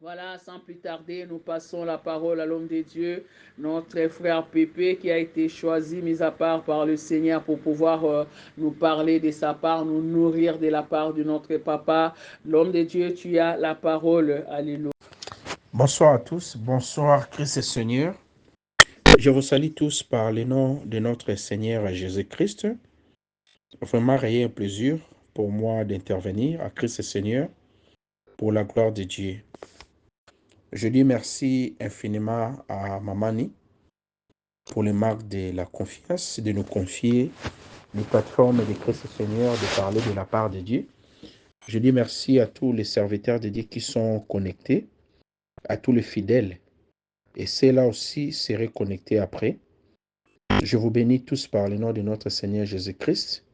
Voilà, sans plus tarder, nous passons la parole à l'homme de Dieu, notre frère Pépé qui a été choisi, mis à part par le Seigneur pour pouvoir nous parler de sa part, nous nourrir de la part de notre papa. L'homme de Dieu, tu as la parole. Alléluia. Bonsoir à tous, bonsoir Christ et Seigneur. Je vous salue tous par le nom de notre Seigneur Jésus-Christ. Vraiment, rien un plaisir pour moi d'intervenir à Christ et Seigneur pour la gloire de Dieu. Je dis merci infiniment à Mamani pour les marques de la confiance, de nous confier les plateformes de Christ et Seigneur, de parler de la part de Dieu. Je dis merci à tous les serviteurs de Dieu qui sont connectés, à tous les fidèles. Et ceux-là aussi seraient connectés après. Je vous bénis tous par le nom de notre Seigneur Jésus-Christ.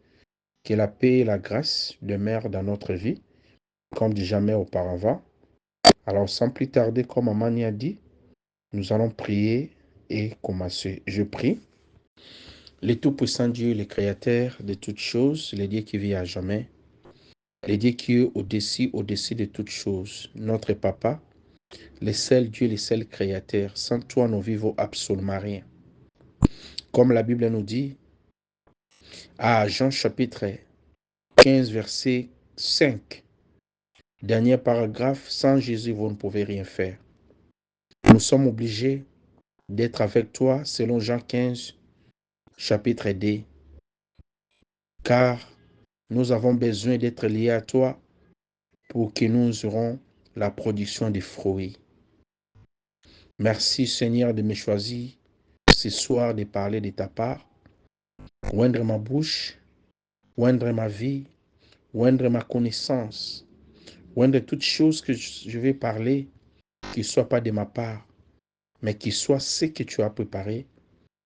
Que la paix et la grâce demeurent dans notre vie, comme jamais auparavant. Alors, sans plus tarder, comme Amani a dit, nous allons prier et commencer. Je prie. Le Tout-Puissant Dieu, le Créateur de toutes choses, le Dieu qui vit à jamais, le Dieu qui est au-dessus de toutes choses, notre Papa, le seul Dieu, le seul Créateur. Sans toi, nous vivons absolument rien. Comme la Bible nous dit, à Jean chapitre 15, verset 5, dernier paragraphe, sans Jésus, vous ne pouvez rien faire. Nous sommes obligés d'être avec toi, selon Jean 15, chapitre 2, car nous avons besoin d'être liés à toi pour que nous aurons la production des fruits. Merci Seigneur de me choisir ce soir de parler de ta part, oindre ma bouche, oindre ma vie, oindre ma connaissance, oindre toutes choses que je vais parler, qui ne soient pas de ma part, mais qui soit ce que tu as préparé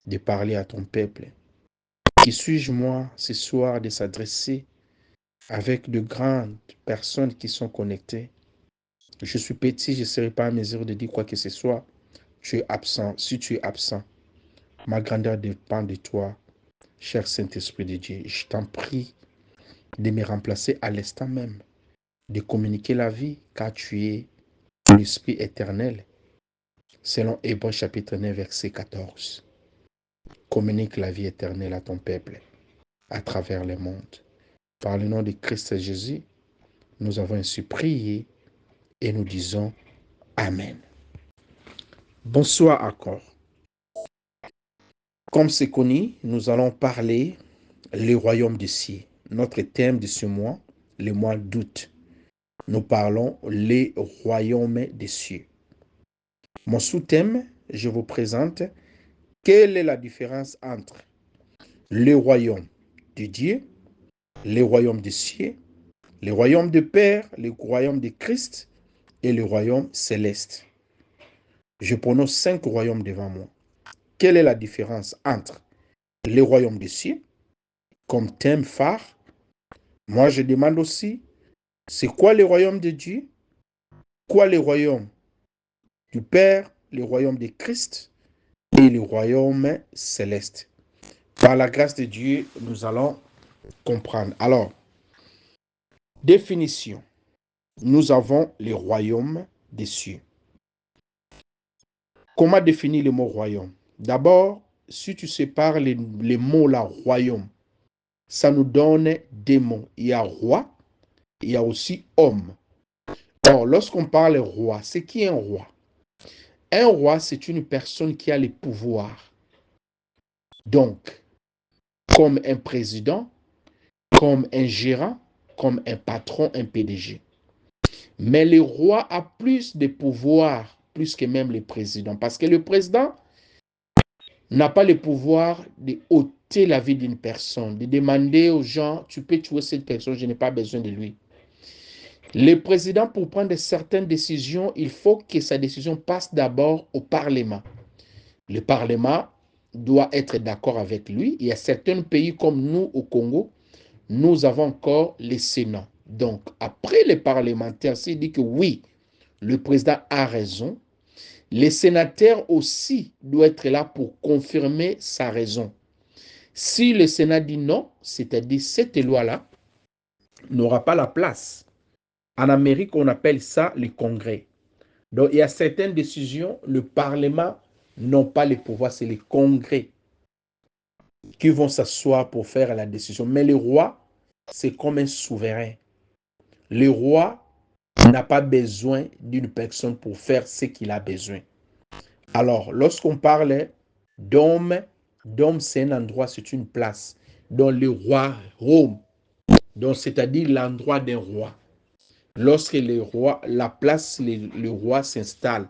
de parler à ton peuple. Qui suis-je moi ce soir de s'adresser avec de grandes personnes qui sont connectées? Je suis petit, je ne serai pas en mesure de dire quoi que ce soit. Tu es absent. Si tu es absent, ma grandeur dépend de toi, cher Saint-Esprit de Dieu. Je t'en prie de me remplacer à l'instant même, de communiquer la vie, car tu es l'Esprit éternel, selon Hébreux chapitre 9, verset 14. Communique la vie éternelle à ton peuple, à travers le monde. Par le nom de Christ Jésus, nous avons ainsi prié et nous disons Amen. Bonsoir encore. Comme c'est connu, nous allons parler le royaume des cieux. Notre thème de ce mois, le mois d'août, nous parlons les royaumes des cieux. Mon sous-thème, je vous présente quelle est la différence entre le royaume de Dieu, le royaume des cieux, le royaume de Père, le royaume de Christ et le royaume céleste. Je prononce 5 royaumes devant moi. Quelle est la différence entre le royaume des cieux, comme thème phare? Moi, je demande aussi, c'est quoi le royaume de Dieu? Quoi le royaume du Père, le royaume de Christ et le royaume céleste? Par la grâce de Dieu, nous allons comprendre. Alors, définition. Nous avons le royaume des cieux. Comment définir le mot royaume? D'abord, si tu sépares les mots là, royaume, ça nous donne des mots. Il y a roi, il y a aussi homme. Or, lorsqu'on parle roi, c'est qui est un roi? Un roi, c'est une personne qui a le pouvoir. Donc, comme un président, comme un gérant, comme un patron, un PDG. Mais le roi a plus de pouvoir, plus que même le président. Parce que le président n'a pas le pouvoir de ôter la vie d'une personne, de demander aux gens, tu peux tuer cette personne, je n'ai pas besoin de lui. Le président, pour prendre certaines décisions, il faut que sa décision passe d'abord au Parlement. Le Parlement doit être d'accord avec lui. Il y a certains pays comme nous au Congo, nous avons encore le Sénat. Donc, après les parlementaires, s'il dit que oui, le président a raison, les sénateurs aussi doivent être là pour confirmer sa raison. Si le Sénat dit non, c'est-à-dire cette loi-là n'aura pas la place. En Amérique, on appelle ça le Congrès. Donc, il y a certaines décisions, le Parlement n'a pas le pouvoir, c'est les congrès qui vont s'asseoir pour faire la décision. Mais le roi, c'est comme un souverain. Le roi n'a pas besoin d'une personne pour faire ce qu'il a besoin. Alors, lorsqu'on parle d'homme, c'est un endroit, c'est une place. Dans le roi Rome, donc c'est-à-dire l'endroit d'un roi. Lorsque le roi, la place, le roi s'installe,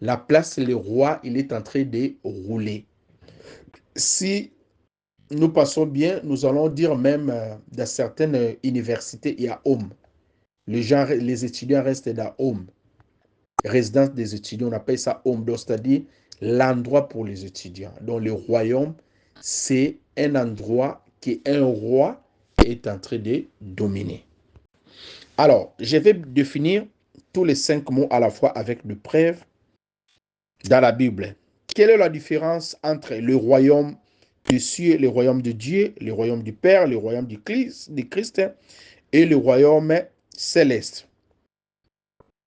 la place, le roi, il est en train de rouler. Si nous passons bien, nous allons dire même dans certaines universités, il y a home. Les étudiants restent dans home. Résidence des étudiants, on appelle ça home, c'est-à-dire l'endroit pour les étudiants. Donc le royaume, c'est un endroit qu'un roi est en train de dominer. Alors, je vais définir tous les 5 mots à la fois avec des preuves dans la Bible. Quelle est la différence entre le royaume des cieux, le royaume de Dieu, le royaume du Père, le royaume du Christ et le royaume céleste?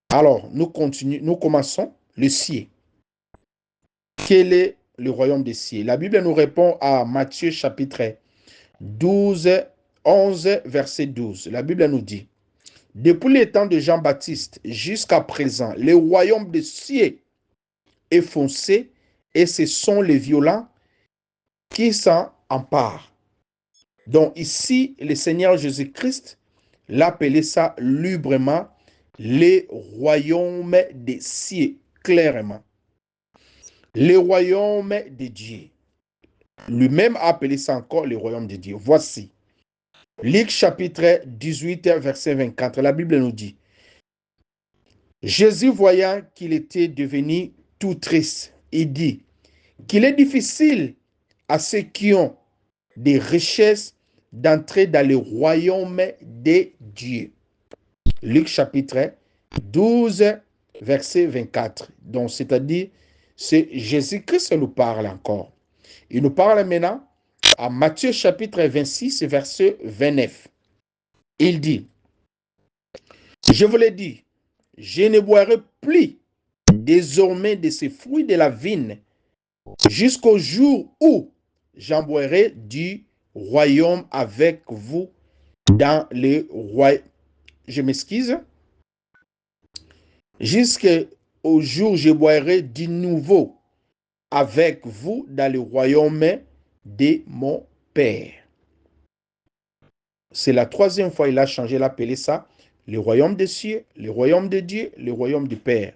Alors, nous commençons le ciel. Quel est le royaume des cieux? La Bible nous répond à Matthieu chapitre 12, 11, verset 12. La Bible nous dit, depuis les temps de Jean-Baptiste jusqu'à présent, le royaume des cieux est foncé et ce sont les violents qui s'en emparent. Donc ici, le Seigneur Jésus-Christ l'appelait ça librement le royaume des cieux, clairement. Le royaume de Dieu. Lui-même a appelé ça encore le royaume de Dieu. Voici. Luc chapitre 18, verset 24. La Bible nous dit, Jésus voyant qu'il était devenu tout triste, il dit qu'il est difficile à ceux qui ont des richesses d'entrer dans le royaume de Dieu. Luc chapitre 12, verset 24. Donc, c'est-à-dire, c'est Jésus-Christ qui nous parle encore. Il nous parle maintenant à Matthieu chapitre 26, verset 29. Il dit, je vous l'ai dit, je ne boirai plus désormais de ces fruits de la vigne jusqu'au jour où j'en boirai du royaume avec vous dans le royaume. Je m'excuse. Jusqu'au jour où je boirai du nouveau avec vous dans le royaume de mon Père. C'est la troisième fois il a changé, il a appelé ça le royaume des cieux, le royaume de Dieu, le royaume du Père.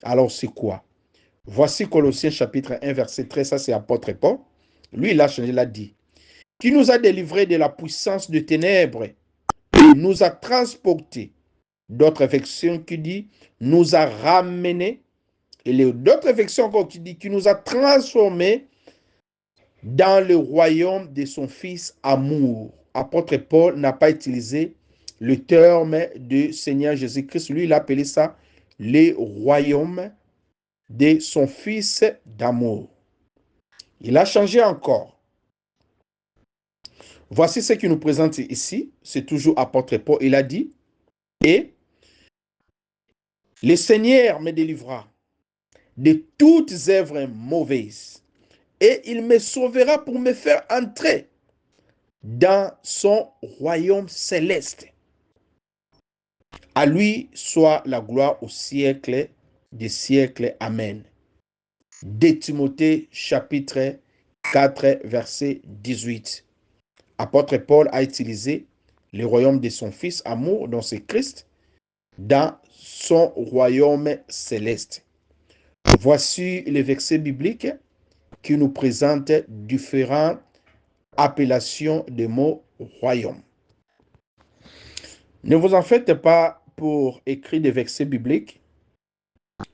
Alors c'est quoi? Voici Colossiens chapitre 1 verset 13, ça c'est apôtre Paul. Lui il a changé, il a dit, qui nous a délivrés de la puissance de ténèbres, nous a transportés. D'autres versions qui dit, nous a ramenés. Et d'autres versions encore qui dit, qui nous a transformés dans le royaume de son Fils amour. Apôtre Paul n'a pas utilisé le terme de Seigneur Jésus-Christ. Lui, il a appelé ça le royaume de son Fils d'amour. Il a changé encore. Voici ce qu'il nous présente ici. C'est toujours apôtre Paul. Il a dit, et le Seigneur me délivra de toutes œuvres mauvaises, et il me sauvera pour me faire entrer dans son royaume céleste. À lui soit la gloire au siècle des siècles. Amen. 2 Timothée chapitre 4 verset 18. Apôtre Paul a utilisé le royaume de son Fils amour, dont c'est Christ, dans son royaume céleste. Voici les versets bibliques qui nous présentent différentes appellations des mots royaume. Ne vous en faites pas pour écrire des versets bibliques.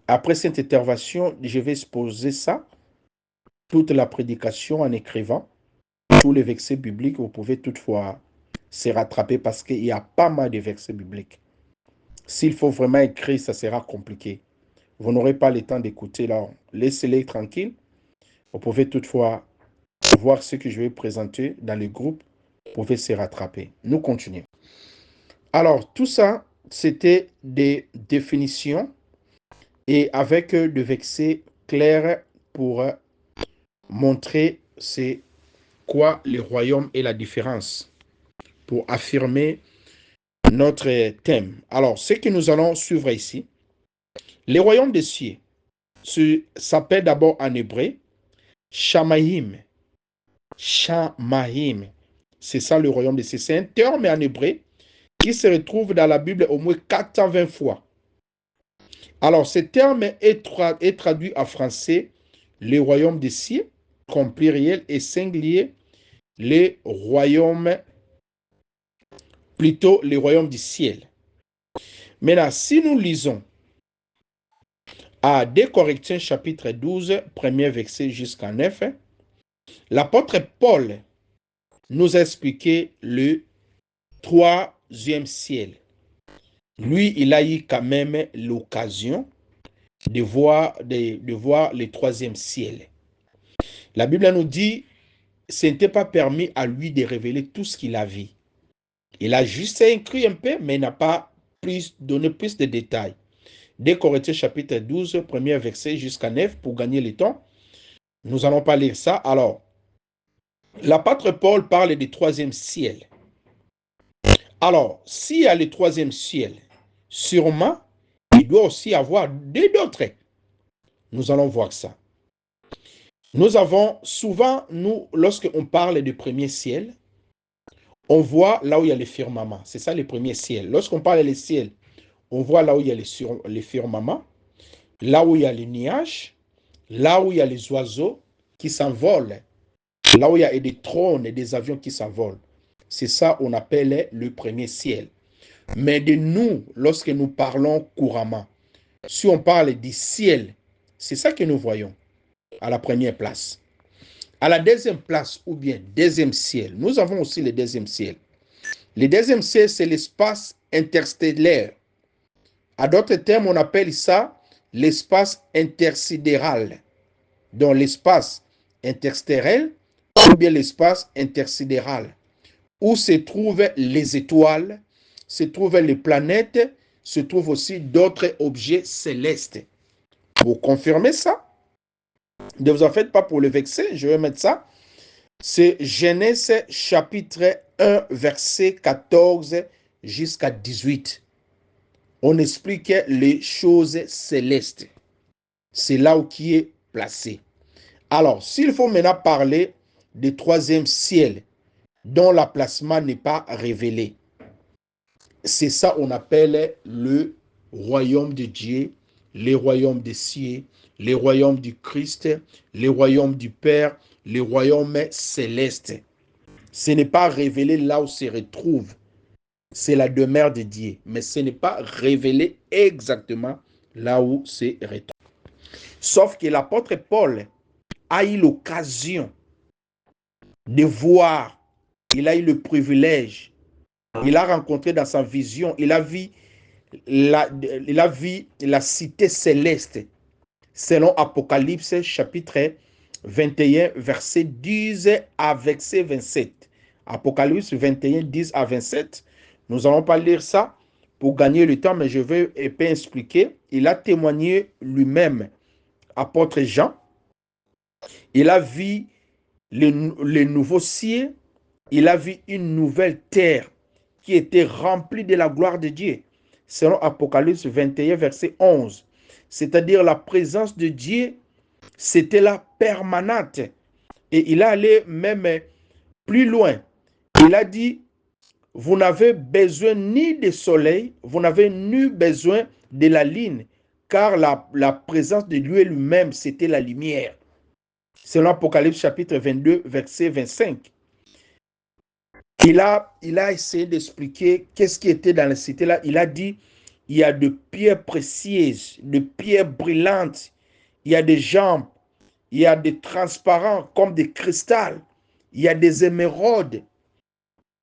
Après cette intervention, je vais exposer ça, toute la prédication en écrivant tous les versets bibliques. Vous pouvez toutefois se rattraper parce qu'il y a pas mal de versets bibliques. S'il faut vraiment écrire, ça sera compliqué. Vous n'aurez pas le temps d'écouter là. Laissez-les tranquilles. Vous pouvez toutefois voir ce que je vais présenter dans le groupe. Vous pouvez se rattraper. Nous continuons. Alors, tout ça, c'était des définitions et avec des versets clairs pour montrer c'est quoi le royaume et la différence, pour affirmer notre thème. Alors, ce que nous allons suivre ici, les royaumes des cieux s'appelle d'abord en hébreu Shamaïm. Shamaïm. C'est ça le royaume des cieux. C'est un terme en hébreu qui se retrouve dans la Bible au moins 420 fois. Alors, ce terme est traduit en français le royaume des cieux, comme pluriel et singulier, les royaumes, plutôt les royaumes du ciel. Maintenant, si nous lisons à 2 Corinthiens chapitre 12, premier verset jusqu'à 9, l'apôtre Paul nous a expliqué le troisième ciel. Lui, il a eu quand même l'occasion de voir le troisième ciel. La Bible nous dit, ce n'était pas permis à lui de révéler tout ce qu'il a vu. Il a juste écrit un peu, mais il n'a pas donné plus de détails. 2 Corinthiens chapitre 12, premier verset jusqu'à 9, pour gagner le temps. Nous n'allons pas lire ça. Alors, l'apôtre Paul parle du troisième ciel. Alors, s'il y a le troisième ciel, sûrement, il doit aussi y avoir d'autres. Nous allons voir ça. Nous avons souvent, lorsqu'on parle du premier ciel, on voit là où il y a le firmament. C'est ça le premier ciel. Lorsqu'on parle du ciel, on voit là où il y a le firmament, là où il y a les nuages, là où il y a les oiseaux qui s'envolent, là où il y a des trônes et des avions qui s'envolent. C'est ça qu'on appelle le premier ciel. Mais de nous, lorsque nous parlons couramment, si on parle du ciel, c'est ça que nous voyons à la première place. À la deuxième place, ou bien deuxième ciel, nous avons aussi le deuxième ciel. Le deuxième ciel, c'est l'espace interstellaire. À d'autres termes, on appelle ça l'espace intersidéral. Donc l'espace interstellaire ou bien l'espace intersidéral, où se trouvent les étoiles, se trouvent les planètes, se trouvent aussi d'autres objets célestes. Pour confirmer ça, ne vous en faites pas pour le vexer, je vais mettre ça. C'est Genèse chapitre 1, verset 14 jusqu'à 18. On explique les choses célestes. C'est là où qui est placé. Alors, s'il faut maintenant parler du troisième ciel, dont l'emplacement n'est pas révélé, c'est ça qu'on appelle le royaume de Dieu, les royaumes des cieux, les royaumes du Christ, les royaumes du Père, les royaumes célestes. Ce n'est pas révélé là où se retrouve. C'est la demeure de Dieu, mais ce n'est pas révélé exactement là où se retrouve. Sauf que l'apôtre Paul a eu l'occasion de voir, il a eu le privilège, il a rencontré dans sa vision, il a vu la cité céleste, selon Apocalypse chapitre 21, verset 10 à verset 27. Apocalypse 21, 10 à 27. Nous n'allons pas lire ça pour gagner le temps, mais je vais un peu expliquer. Il a témoigné lui-même, apôtre Jean. Il a vu les nouveaux cieux, il a vu une nouvelle terre qui était remplie de la gloire de Dieu, selon Apocalypse 21, verset 11. C'est-à-dire la présence de Dieu, c'était là permanente. Et il est allé même plus loin. Il a dit, vous n'avez besoin ni de soleil, vous n'avez ni besoin de la lune, car la présence de Dieu lui-même, c'était la lumière. Selon Apocalypse chapitre 22, verset 25. Il a essayé d'expliquer qu'est-ce qui était dans la cité-là. Il a dit, il y a de pierres précieuses, de pierres brillantes, il y a des jambes, il y a des transparents comme des cristals, il y a des émeraudes.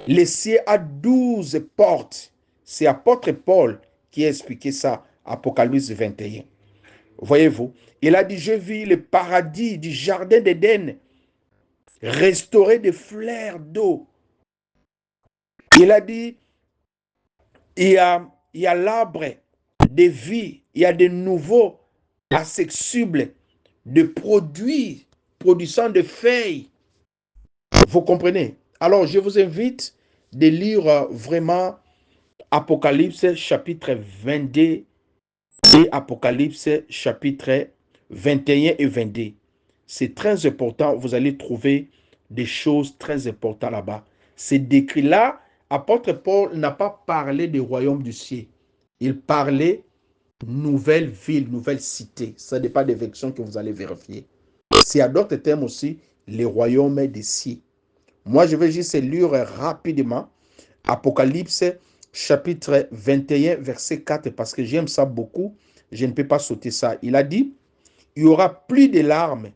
Le ciel a 12 portes. C'est apôtre Paul qui a expliqué ça, Apocalypse 21. Voyez-vous, il a dit, je vis le paradis du jardin d'Éden, restauré de fleurs d'eau. Il a dit, il y a l'arbre de vie, il y a de nouveaux asexuble, de produits, produisant de feuilles. Vous comprenez? Alors, je vous invite de lire vraiment Apocalypse chapitre 22 et Apocalypse chapitre 21 et 22. C'est très important. Vous allez trouver des choses très importantes là-bas. C'est décrit là. Apôtre Paul n'a pas parlé du royaume du ciel. Il parlait nouvelle ville, nouvelle cité. Ce n'est pas des versions que vous allez vérifier. C'est à d'autres termes aussi les royaumes des cieux. Moi, je vais juste lire rapidement Apocalypse chapitre 21, verset 4, parce que j'aime ça beaucoup. Je ne peux pas sauter ça. Il a dit, il y aura plus de larmes,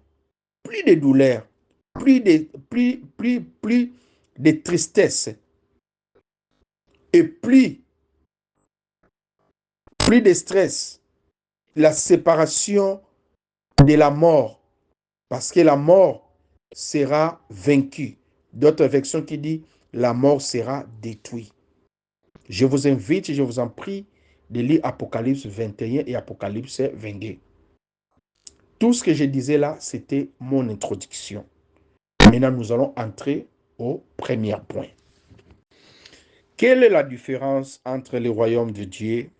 plus de douleurs, plus de tristesse et plus de stress. La séparation de la mort, parce que la mort sera vaincue. D'autres versions qui disent, la mort sera détruite. Je vous invite, je vous en prie, de lire Apocalypse 21 et Apocalypse 22. Tout ce que je disais là, c'était mon introduction. Maintenant, nous allons entrer au premier point. Quelle est la différence entre le royaume de Dieu,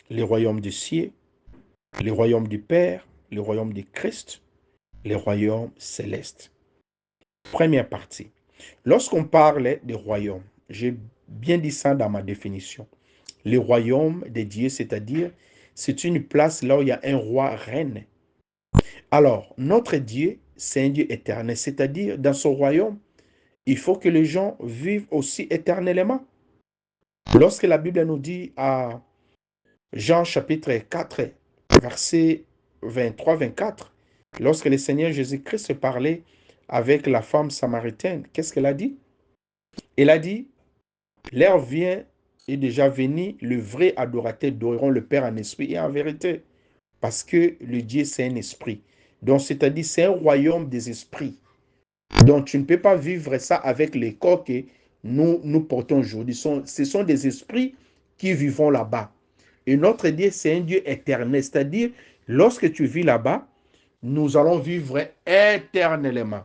le royaume des cieux, le royaume du Père, le royaume du Christ, le royaume céleste? Première partie. Lorsqu'on parle de royaume, j'ai bien dit ça dans ma définition. Le royaume de Dieu, c'est-à-dire, c'est une place là où il y a un roi reine. Alors, notre Dieu, c'est un Dieu éternel, c'est-à-dire, dans son royaume, il faut que les gens vivent aussi éternellement. Lorsque la Bible nous dit à Jean chapitre 4, verset 23-24, lorsque le Seigneur Jésus-Christ parlait avec la femme samaritaine, qu'est-ce qu'elle a dit? Elle a dit, l'heure vient est déjà venu, le vrai adorateur adoreront le Père en esprit et en vérité. Parce que le Dieu, c'est un esprit. Donc, c'est-à-dire, c'est un royaume des esprits. Donc, tu ne peux pas vivre ça avec les corps que nous portons aujourd'hui. Ce sont des esprits qui vivent là-bas. Et notre Dieu, c'est un Dieu éternel. C'est-à-dire, lorsque tu vis là-bas, nous allons vivre éternellement.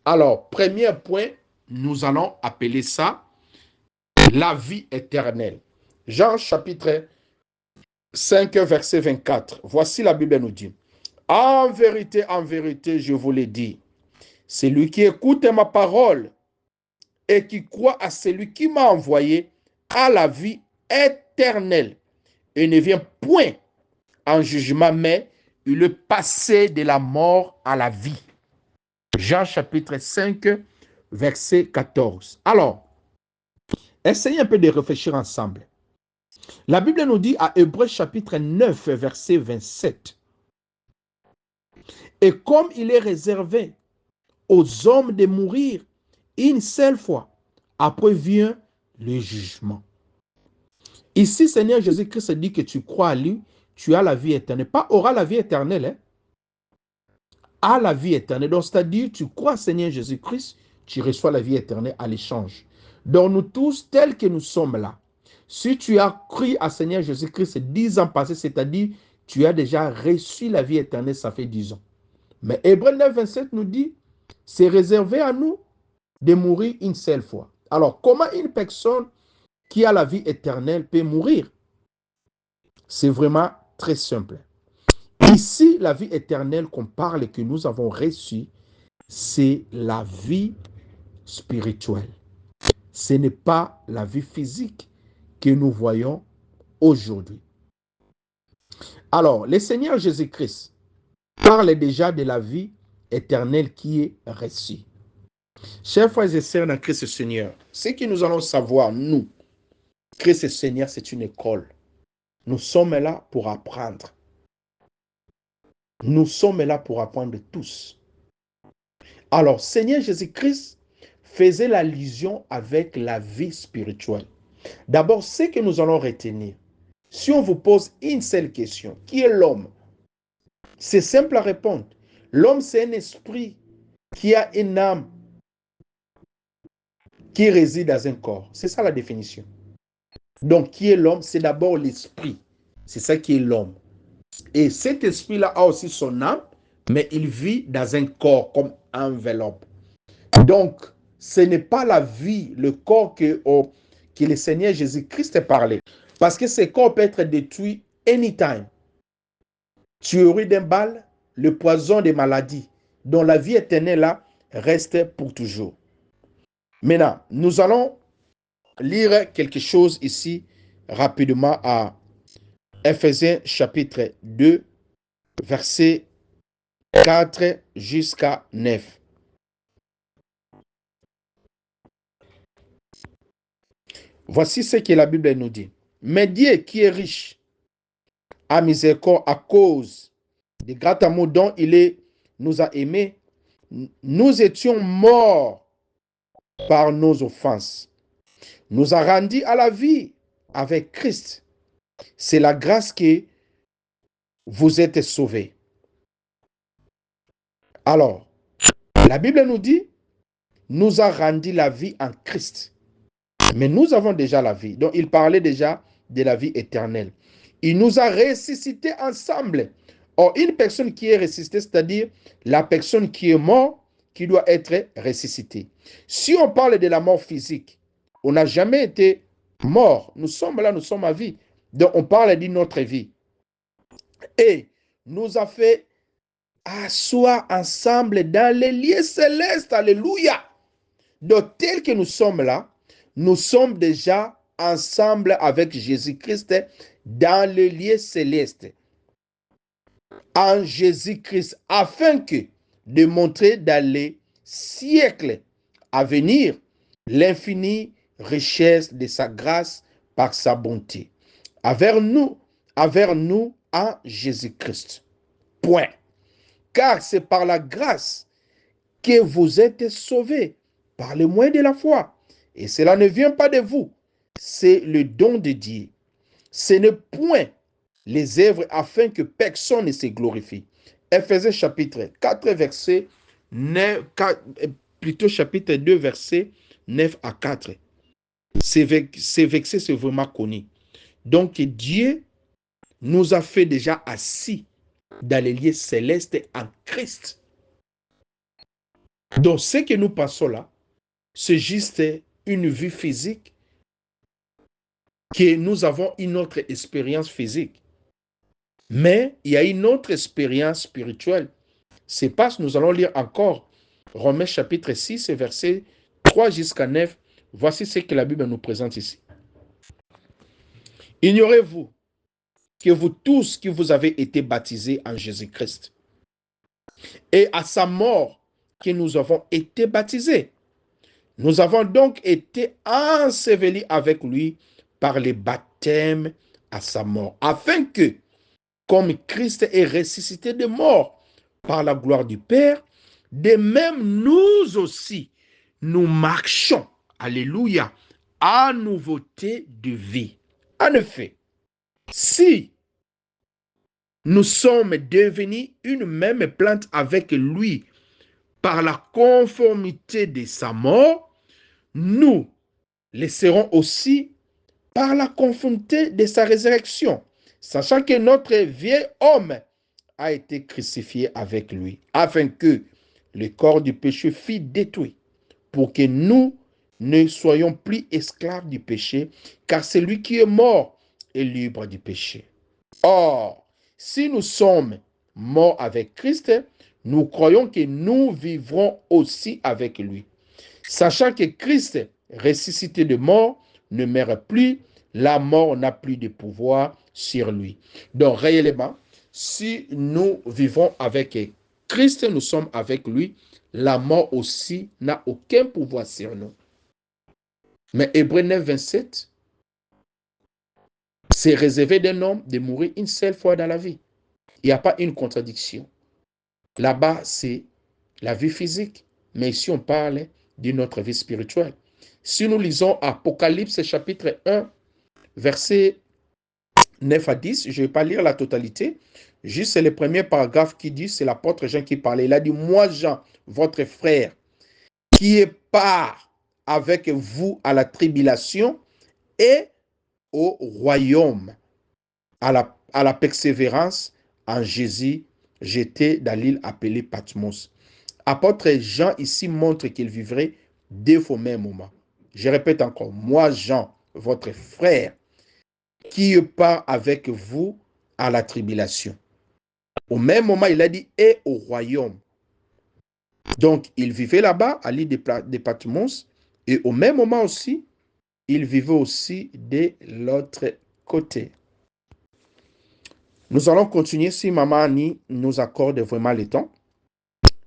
Alors, premier point, nous allons appeler ça la vie éternelle. Jean chapitre 5, verset 24. Voici la Bible nous dit. En vérité, je vous l'ai dit, celui qui écoute ma parole et qui croit à celui qui m'a envoyé a la vie éternelle et ne vient point en jugement, mais il est passé de la mort à la vie. Jean chapitre 5, verset 14. Alors, essayez un peu de réfléchir ensemble. La Bible nous dit à Hébreux chapitre 9, verset 27. Et comme il est réservé aux hommes de mourir une seule fois, après vient le jugement. Ici, Seigneur Jésus-Christ dit que tu crois à lui, tu as la vie éternelle. Pas aura la vie éternelle, hein? A la vie éternelle. Donc, c'est-à-dire, tu crois, Seigneur Jésus-Christ, tu reçois la vie éternelle à l'échange. Donc, nous tous, tels que nous sommes là, si tu as cru à Seigneur Jésus-Christ 10 ans passés, c'est-à-dire, tu as déjà reçu la vie éternelle, ça fait 10 ans. Mais Hébreux 9, 27 nous dit, c'est réservé à nous de mourir une seule fois. Alors, comment une personne qui a la vie éternelle peut mourir? C'est vraiment très simple. Ici, la vie éternelle qu'on parle et que nous avons reçue, c'est la vie spirituelle. Ce n'est pas la vie physique que nous voyons aujourd'hui. Alors, le Seigneur Jésus-Christ parle déjà de la vie éternelle qui est reçue. Chers frères et sœurs dans Christ Seigneur, ce que nous allons savoir, nous, Christ Seigneur, c'est une école. Nous sommes là pour apprendre. Nous sommes là pour apprendre tous. Alors, Seigneur Jésus-Christ faisait l'allusion avec la vie spirituelle. D'abord, ce que nous allons retenir, si on vous pose une seule question, qui est l'homme? C'est simple à répondre. L'homme, c'est un esprit qui a une âme qui réside dans un corps. C'est ça la définition. Donc, qui est l'homme? C'est d'abord l'esprit. C'est ça qui est l'homme. Et cet esprit-là a aussi son âme, mais il vit dans un corps comme enveloppe. Donc, ce n'est pas la vie, le corps que le Seigneur Jésus-Christ parlait. Parce que ce corps peut être détruit anytime. Tuerie d'un balle, le poison des maladies, dont la vie éternelle là reste pour toujours. Maintenant, nous allons lire quelque chose ici rapidement à Ephésiens chapitre 2, verset 4 jusqu'à 9. Voici ce que la Bible nous dit. Mais Dieu qui est riche à miséricorde à cause des grands amours dont nous a aimés, nous étions morts par nos offenses. Nous a rendus à la vie avec Christ. C'est la grâce que vous êtes sauvés. Alors, la Bible nous dit, nous a rendu la vie en Christ. Mais nous avons déjà la vie. Donc, il parlait déjà de la vie éternelle. Il nous a ressuscités ensemble. Or, une personne qui est ressuscitée, c'est-à-dire la personne qui est morte, qui doit être ressuscitée. Si on parle de la mort physique, on n'a jamais été mort. Nous sommes là, nous sommes à vie. Donc, on parle de notre vie. Et nous a fait asseoir ensemble dans les lieux célestes. Alléluia. Donc, tel que nous sommes là, nous sommes déjà ensemble avec Jésus-Christ dans le lieu céleste. En Jésus-Christ, afin que de montrer dans les siècles à venir l'infinie richesse de sa grâce par sa bonté. Envers nous en Jésus-Christ. Point. Car c'est par la grâce que vous êtes sauvés, par le moyen de la foi. Et cela ne vient pas de vous, c'est le don de Dieu. Ce n'est point les œuvres afin que personne ne se glorifie. Ephésiens chapitre 4, verset 9, plutôt chapitre 2, verset 9 à 4. Ces versets, c'est vraiment connu. Donc Dieu nous a fait déjà assis dans les lieux célestes en Christ. Donc ce que nous passons là, c'est juste une vie physique, que nous avons une autre expérience physique. Mais il y a une autre expérience spirituelle. C'est parce que nous allons lire encore Romains chapitre 6, verset 3 jusqu'à 9. Voici ce que la Bible nous présente ici. Ignorez-vous que vous tous qui vous avez été baptisés en Jésus-Christ et à sa mort que nous avons été baptisés. Nous avons donc été ensevelis avec lui par le baptême à sa mort, afin que, comme Christ est ressuscité de mort par la gloire du Père, de même nous aussi, nous marchons, alléluia, en nouveauté de vie. En effet, si nous sommes devenus une même plante avec lui par la conformité de sa mort, nous le serons aussi par la conformité de sa résurrection, sachant que notre vieil homme a été crucifié avec lui, afin que le corps du péché fût détruit, pour que nous ne soyons plus esclaves du péché, car celui qui est mort est libre du péché. Or, si nous sommes morts avec Christ, nous croyons que nous vivrons aussi avec lui. Sachant que Christ, ressuscité de mort, ne meurt plus, la mort n'a plus de pouvoir sur lui. Donc, réellement, si nous vivons avec Christ, nous sommes avec lui, la mort aussi n'a aucun pouvoir sur nous. Mais Hébreux 9, 27, c'est réservé d'un homme de mourir une seule fois dans la vie. Il n'y a pas une contradiction. Là-bas, c'est la vie physique. Mais ici, on parle de notre vie spirituelle. Si nous lisons Apocalypse chapitre 1, verset 9 à 10, je ne vais pas lire la totalité, juste le premier paragraphe qui dit, c'est l'apôtre Jean qui parlait. Il a dit, moi Jean, votre frère, qui est part avec vous à la tribulation et au royaume, à la persévérance, en Jésus, j'étais dans l'île appelée Patmos. Apôtre Jean ici montre qu'il vivrait 2 fois au même moment. Je répète encore, moi Jean, votre frère, qui part avec vous à la tribulation. Au même moment, il a dit, et au royaume. Donc, il vivait là-bas, à l'île de Patmos, et au même moment aussi, il vivait aussi de l'autre côté. Nous allons continuer si Maman Annie nous accorde vraiment le temps.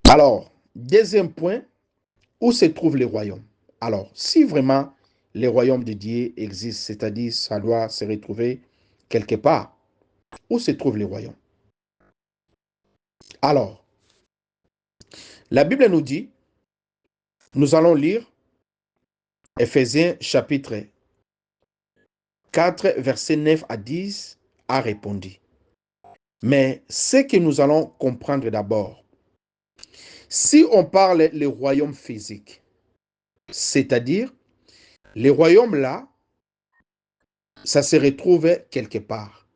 Alors, deuxième point, où se trouve le royaume? Alors, si vraiment le royaume de Dieu existe, c'est-à-dire ça doit se retrouver quelque part, où se trouve le royaume? Alors, la Bible nous dit, nous allons lire Éphésiens chapitre 4, versets 9 à 10, a répondu. Mais ce que nous allons comprendre d'abord, si on parle le royaume physique, c'est-à-dire le royaume là, ça se retrouve quelque part.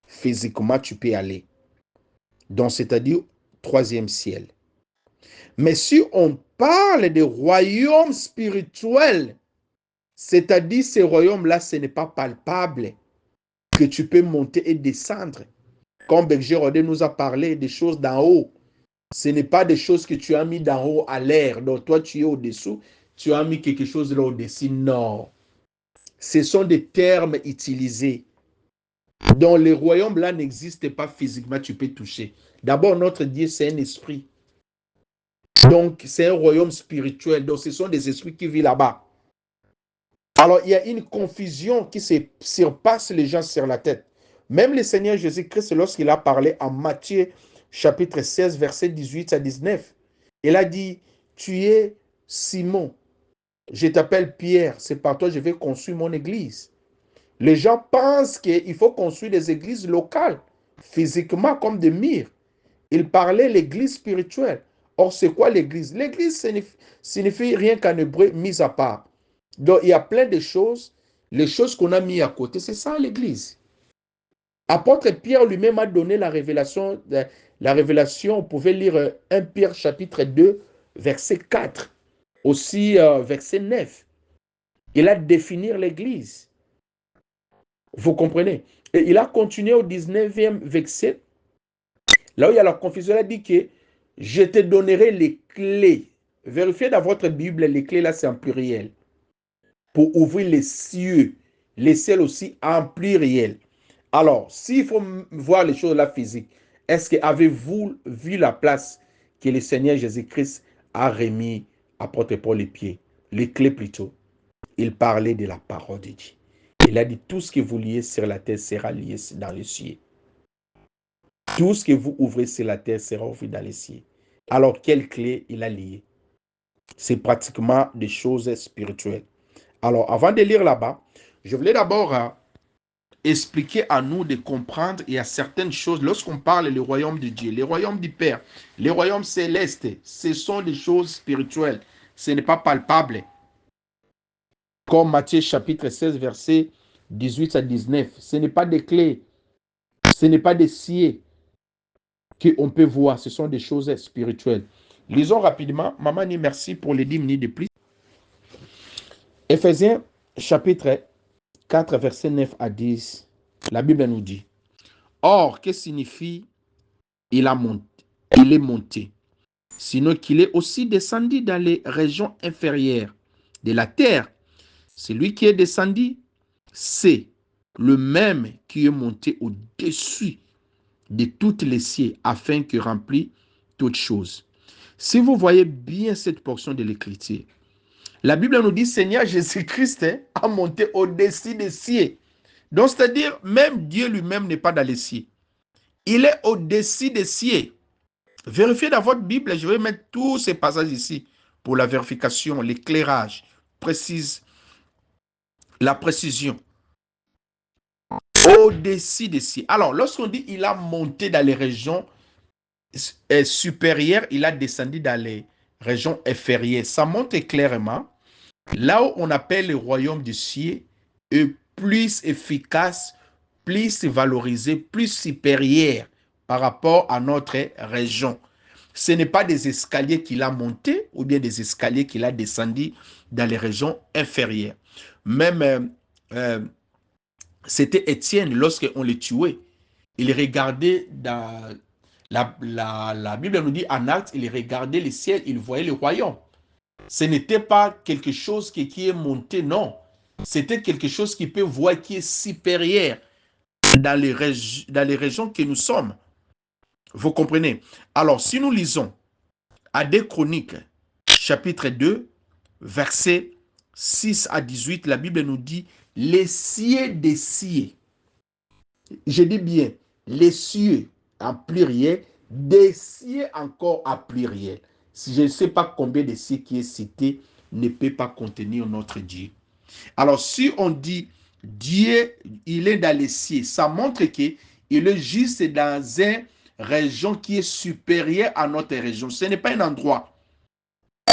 Physiquement, tu peux y aller. Donc, c'est-à-dire troisième ciel. Mais si on parle de royaume spirituel, c'est-à-dire ce royaume-là, ce n'est pas palpable, que tu peux monter et descendre. Comme Berger Rodé nous a parlé des choses d'en haut. Ce n'est pas des choses que tu as mis d'en haut à l'air. Donc toi, tu es au-dessous, tu as mis quelque chose là au-dessus. Non. Ce sont des termes utilisés. Donc le royaume là n'existe pas physiquement, tu peux toucher. D'abord, notre Dieu, c'est un esprit. Donc, c'est un royaume spirituel. Donc, ce sont des esprits qui vivent là-bas. Alors, il y a une confusion qui se surpasse les gens sur la tête. Même le Seigneur Jésus-Christ, lorsqu'il a parlé en Matthieu chapitre 16, verset 18 à 19, il a dit, tu es Simon, je t'appelle Pierre, c'est par toi que je vais construire mon église. Les gens pensent qu'il faut construire des églises locales, physiquement comme des murs. Il parlait l'église spirituelle. Or, c'est quoi l'église? L'église signifie rien qu'en hébreu, mis à part. Donc, il y a plein de choses. Les choses qu'on a mis à côté, c'est ça l'église. Apôtre Pierre lui-même a donné la révélation. La révélation, on pouvait lire 1 Pierre chapitre 2, verset 4. Aussi, verset 9. Il a défini l'église. Vous comprenez? Et il a continué au 19e verset. Là où il y a la confusion, il a dit que je te donnerai les clés. Vérifiez dans votre Bible, les clés là, c'est en pluriel. Pour ouvrir les cieux. Les ciels aussi en pluriel. Alors, s'il faut voir les choses là physiques, est-ce que avez-vous vu la place que le Seigneur Jésus-Christ a remis à apôtre Paul les pieds? Les clés plutôt. Il parlait de la parole de Dieu. Il a dit, tout ce que vous liez sur la terre sera lié dans les cieux. Tout ce que vous ouvrez sur la terre sera ouvert dans les cieux. Alors, quelle clé il a lié? C'est pratiquement des choses spirituelles. Alors, avant de lire là-bas, je voulais d'abord expliquer à nous de comprendre, il y a certaines choses, lorsqu'on parle du royaume de Dieu, le royaume du Père, le royaume céleste, ce sont des choses spirituelles. Ce n'est pas palpable. Comme Matthieu chapitre 16, verset 18 à 19. Ce n'est pas des clés. Ce n'est pas des cieux qu'on peut voir. Ce sont des choses spirituelles. Lisons rapidement. Maman, merci pour les 10 minutes de plus. Éphésiens chapitre 4, verset 9 à 10. La Bible nous dit, or, que signifie il est monté, sinon qu'il est aussi descendu dans les régions inférieures de la terre. Celui qui est descendu, c'est le même qui est monté au-dessus de toutes les cieux afin que remplisse toutes choses. Si vous voyez bien cette portion de l'Écriture, la Bible nous dit Seigneur Jésus-Christ a monté au-dessus des cieux. Donc, c'est-à-dire, même Dieu lui-même n'est pas dans les cieux. Il est au-dessus des cieux. Vérifiez dans votre Bible, je vais mettre tous ces passages ici pour la vérification, l'éclairage, la précision. Au-dessus des cieux. Alors, lorsqu'on dit il a monté dans les régions supérieures, il a descendu dans les régions inférieures. Ça montre clairement, là où on appelle le royaume du ciel est plus efficace, plus valorisé, plus supérieur par rapport à notre région. Ce n'est pas des escaliers qu'il a montés ou bien des escaliers qu'il a descendus dans les régions inférieures. Même c'était Étienne, lorsqu'on le tuait, il regardait dans la Bible nous dit en acte, il regardait le ciel, il voyait le royaume. Ce n'était pas quelque chose qui est monté, non. C'était quelque chose qui peut voir qui est supérieur dans dans les régions que nous sommes. Vous comprenez? Alors, si nous lisons à 2 Chroniques, chapitre 2, versets 6 à 18, la Bible nous dit les cieux des cieux. Je dis bien, les cieux en pluriel, des cieux encore en pluriel. Si je ne sais pas combien de cieux qui est cité, ne peut pas contenir notre Dieu. Alors, si on dit Dieu, il est dans les cieux, ça montre qu'il est juste dans une région qui est supérieure à notre région. Ce n'est pas un endroit.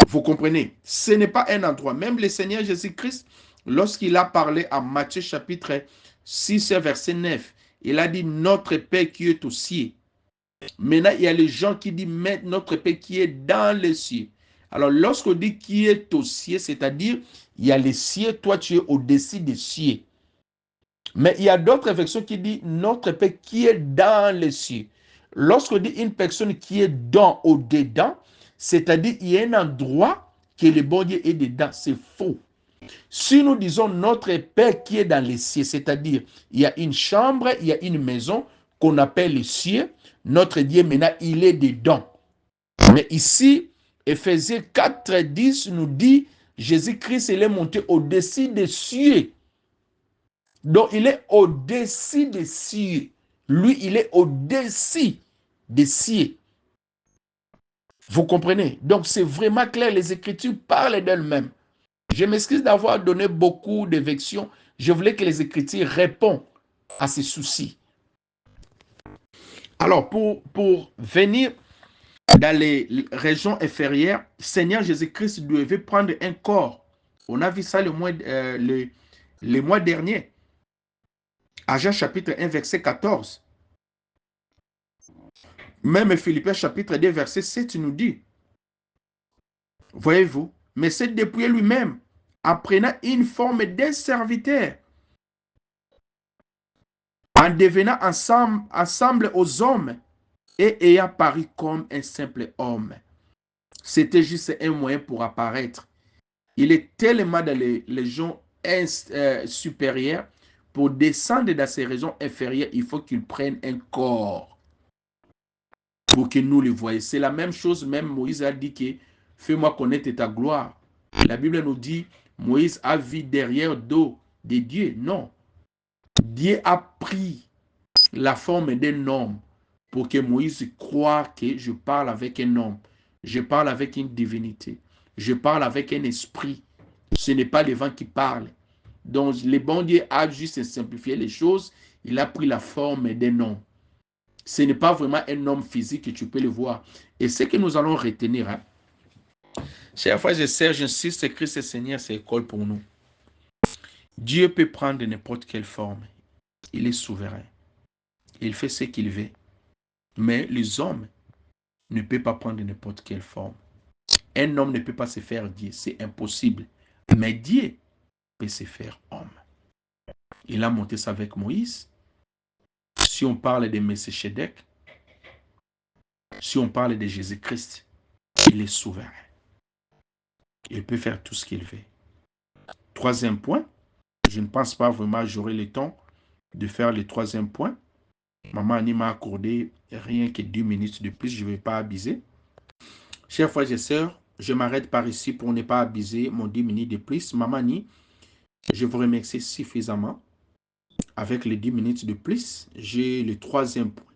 Vous comprenez? Ce n'est pas un endroit. Même le Seigneur Jésus-Christ, lorsqu'il a parlé à Matthieu chapitre 6, verset 9, il a dit notre Père qui est aux cieux. Maintenant, il y a les gens qui disent notre Père qui est dans les cieux. Alors, lorsqu'on dit qui est aux cieux, c'est-à-dire, il y a les cieux, toi tu es au-dessus des cieux. Mais il y a d'autres versions qui disent notre Père qui est dans les cieux. Lorsqu'on dit une personne qui est dans ou dedans, c'est-à-dire il y a un endroit que le bon Dieu est dedans. C'est faux. Si nous disons notre Père qui est dans les cieux, c'est-à-dire il y a une chambre, il y a une maison qu'on appelle les cieux, notre Dieu maintenant il est dedans. Mais ici, Éphésiens 4, 10 nous dit Jésus-Christ il est monté au-dessus des cieux. Donc, il est au-dessus des cieux. Lui, il est au-dessus des cieux. Vous comprenez? Donc, c'est vraiment clair. Les Écritures parlent d'elles-mêmes. Je m'excuse d'avoir donné beaucoup de versions. Je voulais que les Écritures répondent à ces soucis. Alors, pour venir dans les régions inférieures, Seigneur Jésus-Christ devait prendre un corps. On a vu ça le mois dernier. À Jean chapitre 1, verset 14. Même Philippiens chapitre 2, verset 7 nous dit, voyez-vous, mais c'est dépouillé lui-même, en prenant une forme d'un serviteur, en devenant ensemble aux hommes et ayant paru comme un simple homme. C'était juste un moyen pour apparaître. Il est tellement dans les régions supérieures, pour descendre dans ces régions inférieures, il faut qu'il prenne un corps pour que nous le voyions. C'est la même chose, même Moïse a dit que fais-moi connaître ta gloire. La Bible nous dit, Moïse a vu derrière dos de Dieu. Non. Dieu a pris la forme d'un homme pour que Moïse croie que je parle avec un homme. Je parle avec une divinité. Je parle avec un esprit. Ce n'est pas le vent qui parle. Donc, le bon Dieu a juste simplifié les choses. Il a pris la forme d'un homme. Ce n'est pas vraiment un homme physique que tu peux le voir. Et ce que nous allons retenir, hein, chers frères et sœurs, j'insiste, Christ est Seigneur, c'est école pour nous. Dieu peut prendre n'importe quelle forme. Il est souverain. Il fait ce qu'il veut. Mais les hommes ne peuvent pas prendre n'importe quelle forme. Un homme ne peut pas se faire Dieu. C'est impossible. Mais Dieu peut se faire homme. Il a monté ça avec Moïse. Si on parle de Messéchedek, si on parle de Jésus-Christ, il est souverain. Il peut faire tout ce qu'il veut. Troisième point, je ne pense pas vraiment j'aurai le temps de faire le troisième point. Maman Annie m'a accordé rien que 2 minutes de plus, je ne vais pas abuser. Chers frères et sœurs, je m'arrête par ici pour ne pas abuser mon 10 minutes de plus. Maman Annie, je vous remercie suffisamment. Avec les 10 minutes de plus, j'ai le troisième point.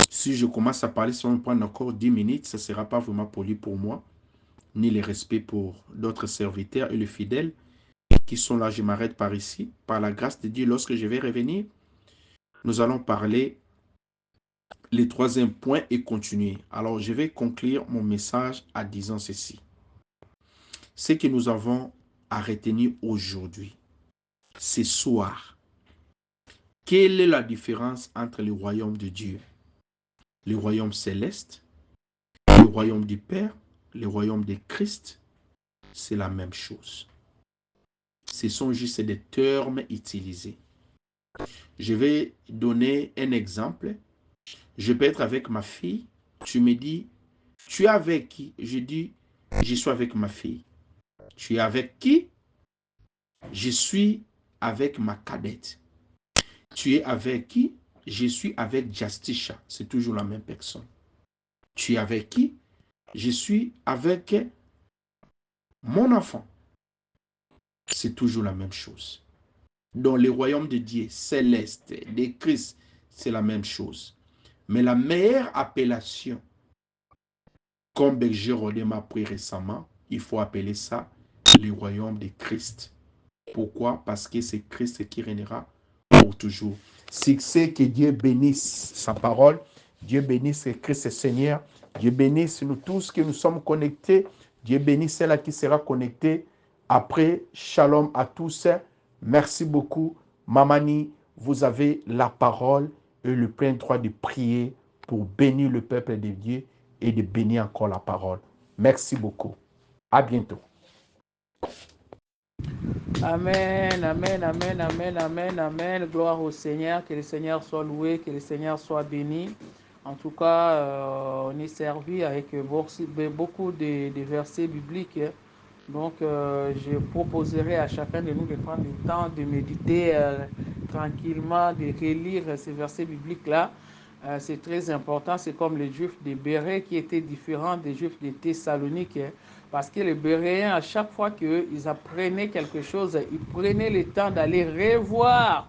Si je commence à parler sans prendre encore 10 minutes, ce ne sera pas vraiment poli pour moi, ni le respect pour d'autres serviteurs et les fidèles qui sont là. Je m'arrête par ici. Par la grâce de Dieu, lorsque je vais revenir, nous allons parler le troisième point et continuer. Alors, je vais conclure mon message en disant ceci. Ce que nous avons à retenir aujourd'hui, ce soir, quelle est la différence entre le royaume de Dieu le royaume céleste, le royaume du Père, le royaume de Christ, c'est la même chose. Ce sont juste des termes utilisés. Je vais donner un exemple. Je peux être avec ma fille. Tu me dis, tu es avec qui? Je dis, je suis avec ma fille. Tu es avec qui? Je suis avec ma cadette. Tu es avec qui? Je suis avec Justisha. C'est toujours la même personne. Tu es avec qui? Je suis avec mon enfant. C'est toujours la même chose. Dans le royaume de Dieu céleste, de Christ, c'est la même chose. Mais la meilleure appellation, comme Berger Rodé m'a appris récemment, il faut appeler ça le royaume de Christ. Pourquoi? Parce que c'est Christ qui régnera pour toujours. C'est que Dieu bénisse sa parole, Dieu bénisse Christ et Seigneur, Dieu bénisse nous tous qui nous sommes connectés, Dieu bénisse celle qui sera connectée. Après, shalom à tous. Merci beaucoup. Mamani, vous avez la parole et le plein droit de prier pour bénir le peuple de Dieu et de bénir encore la parole. Merci beaucoup. À bientôt. Amen, amen, amen, amen, amen, amen. Gloire au Seigneur, que le Seigneur soit loué, que le Seigneur soit béni. En tout cas, on est servi avec beaucoup de versets bibliques. Donc, je proposerai à chacun de nous de prendre le temps de méditer tranquillement, de relire ces versets bibliques-là. C'est très important. C'est comme les Juifs de Béret qui étaient différents des Juifs de Thessalonique. Parce que les Béréens, à chaque fois qu'ils apprenaient quelque chose, ils prenaient le temps d'aller réouvrir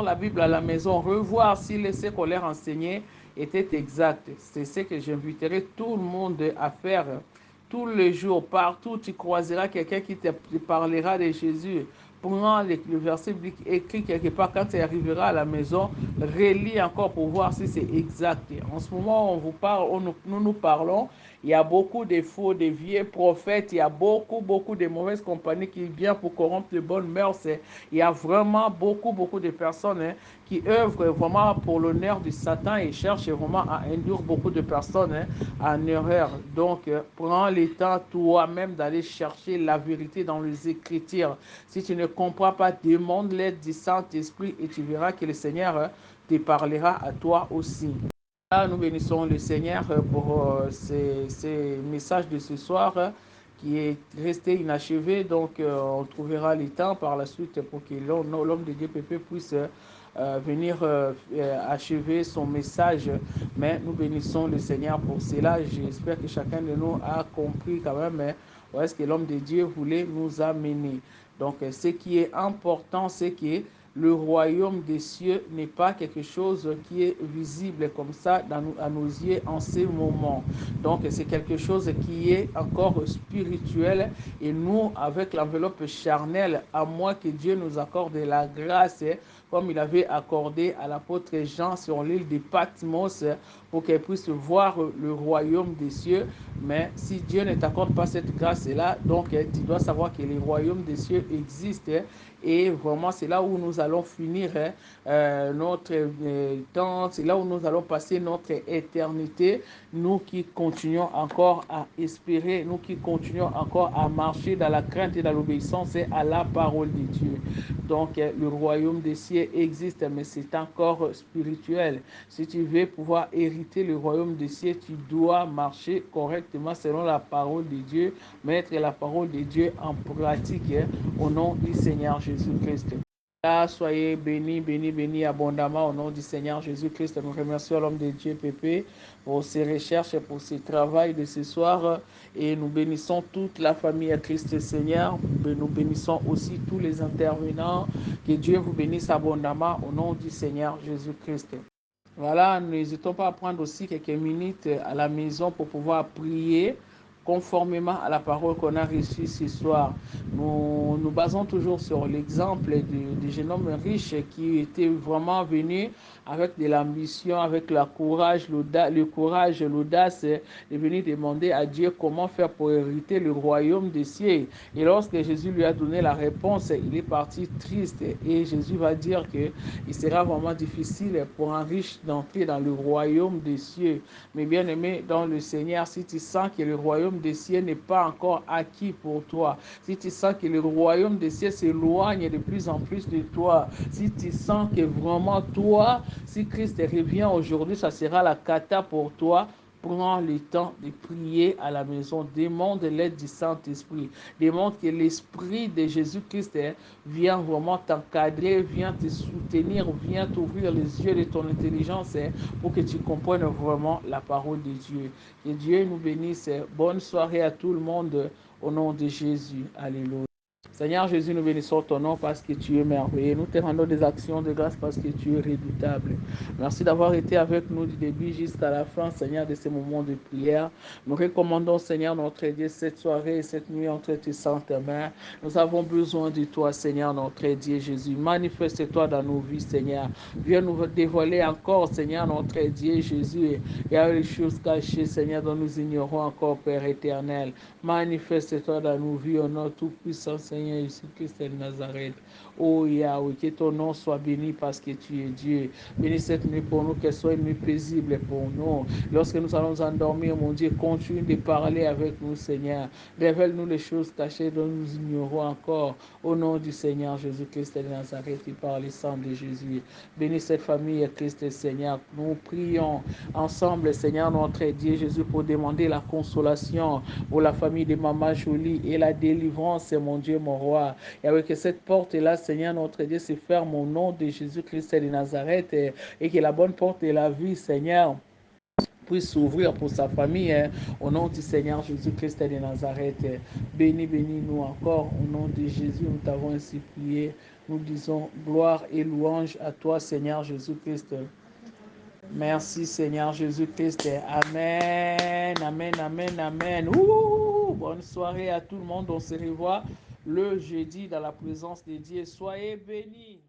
la Bible à la maison, revoir si ce qu'on leur enseignait était exact. C'est ce que j'inviterai tout le monde à faire. Tous les jours, partout, tu croiseras quelqu'un qui te parlera de Jésus. Prends le verset biblique écrit quelque part. Quand tu arriveras à la maison, relis encore pour voir si c'est exact. En ce moment, on vous parle, nous parlons. Il y a beaucoup de faux, de vieux prophètes. Il y a beaucoup de mauvaises compagnies qui viennent pour corrompre les bonnes mœurs. Il y a vraiment beaucoup de personnes qui œuvrent vraiment pour l'honneur du Satan et cherchent vraiment à induire beaucoup de personnes en erreur. Donc, prends le temps toi-même d'aller chercher la vérité dans les Écritures. Si tu ne comprends pas, demande l'aide du Saint-Esprit et tu verras que le Seigneur te parlera à toi aussi. Là, nous bénissons le Seigneur pour ces messages de ce soir qui est resté inachevé. Donc, on trouvera le temps par la suite pour que l'homme de Dieu Pépé puisse venir achever son message. Mais nous bénissons le Seigneur pour cela. J'espère que chacun de nous a compris quand même où est-ce que l'homme de Dieu voulait nous amener. Donc, ce qui est important, c'est que le royaume des cieux n'est pas quelque chose qui est visible comme ça à nos yeux en ces moments. Donc, c'est quelque chose qui est encore spirituel. Et nous, avec l'enveloppe charnelle, à moins que Dieu nous accorde la grâce, comme il avait accordé à l'apôtre Jean sur l'île de Patmos, pour qu'elle puisse voir le royaume des cieux. Mais si Dieu ne t'accorde pas cette grâce-là, donc tu dois savoir que le royaume des cieux existe. Et vraiment, c'est là où nous allons finir notre temps, c'est là où nous allons passer notre éternité. Nous qui continuons encore à espérer, nous qui continuons encore à marcher dans la crainte et dans l'obéissance à la parole de Dieu. Donc, le royaume des cieux existe, mais c'est encore spirituel. Si tu veux pouvoir hériter le royaume des cieux, tu dois marcher correctement selon la parole de Dieu, mettre la parole de Dieu en pratique au nom du Seigneur Jésus-Christ. Là, soyez bénis, bénis, bénis abondamment au nom du Seigneur Jésus-Christ. Nous remercions l'homme de Dieu, Pépé, pour ses recherches, pour ses travaux de ce soir. Et nous bénissons toute la famille à Christ Seigneur. Nous bénissons aussi tous les intervenants. Que Dieu vous bénisse abondamment au nom du Seigneur Jésus-Christ. Voilà, n'hésitons pas à prendre aussi quelques minutes à la maison pour pouvoir prier conformément à la parole qu'on a reçue ce soir. Nous nous basons toujours sur l'exemple du jeune homme riche qui était vraiment venu avec de l'ambition, avec le courage, l'audace, de venir demander à Dieu comment faire pour hériter le royaume des cieux. Et lorsque Jésus lui a donné la réponse, il est parti triste. Et Jésus va dire qu'il sera vraiment difficile pour un riche d'entrer dans le royaume des cieux. Mais bien aimé dans le Seigneur, si tu sens que le royaume des cieux n'est pas encore acquis pour toi, si tu sens que le royaume des cieux s'éloigne de plus en plus de toi, si tu sens que vraiment toi, si Christ revient aujourd'hui, ça sera la cata pour toi, prends le temps de prier à la maison. Demande l'aide du Saint-Esprit. Demande que l'Esprit de Jésus-Christ vient vraiment t'encadrer, vient te soutenir, vient t'ouvrir les yeux de ton intelligence pour que tu comprennes vraiment la parole de Dieu. Que Dieu nous bénisse. Bonne soirée à tout le monde au nom de Jésus. Alléluia. Seigneur Jésus, nous bénissons ton nom parce que tu es merveilleux. Nous te rendons des actions de grâce parce que tu es redoutable. Merci d'avoir été avec nous du début jusqu'à la fin, Seigneur, de ces moments de prière. Nous recommandons, Seigneur, notre Dieu, cette soirée et cette nuit entre tes saintes mains. Nous avons besoin de toi, Seigneur, notre Dieu Jésus. Manifeste-toi dans nos vies, Seigneur. Viens nous dévoiler encore, Seigneur, notre Dieu Jésus. Il y a des choses cachées, Seigneur, dont nous ignorons encore, Père éternel. Manifeste-toi dans nos vies au nom tout-puissant, Seigneur Jésus-Christ de Nazareth. Oh Yahweh, que ton nom soit béni parce que tu es Dieu. Bénis cette nuit pour nous, qu'elle soit une nuit paisible pour nous. Lorsque nous allons endormir, mon Dieu, continue de parler avec nous, Seigneur. Révèle-nous les choses cachées dont nous ignorons encore. Au nom du Seigneur Jésus-Christ de Nazareth et par le sang de Jésus. Bénis cette famille, Christ, Seigneur. Nous prions ensemble, Seigneur, notre Dieu Jésus, pour demander la consolation pour la famille de Maman Jolie et la délivrance, mon Dieu, mon roi. Et avec cette porte-là, Seigneur, notre Dieu, se ferme au nom de Jésus-Christ de Nazareth et que la bonne porte de la vie, Seigneur, puisse s'ouvrir pour sa famille, au nom du Seigneur Jésus-Christ de Nazareth. Bénis, bénis-nous encore, au nom de Jésus, nous t'avons ainsi prié. Nous disons gloire et louange à toi, Seigneur Jésus-Christ. Merci, Seigneur Jésus-Christ. Amen, amen, amen, amen. Bonne soirée à tout le monde. On se revoit le jeudi dans la présence de Dieu. Soyez bénis.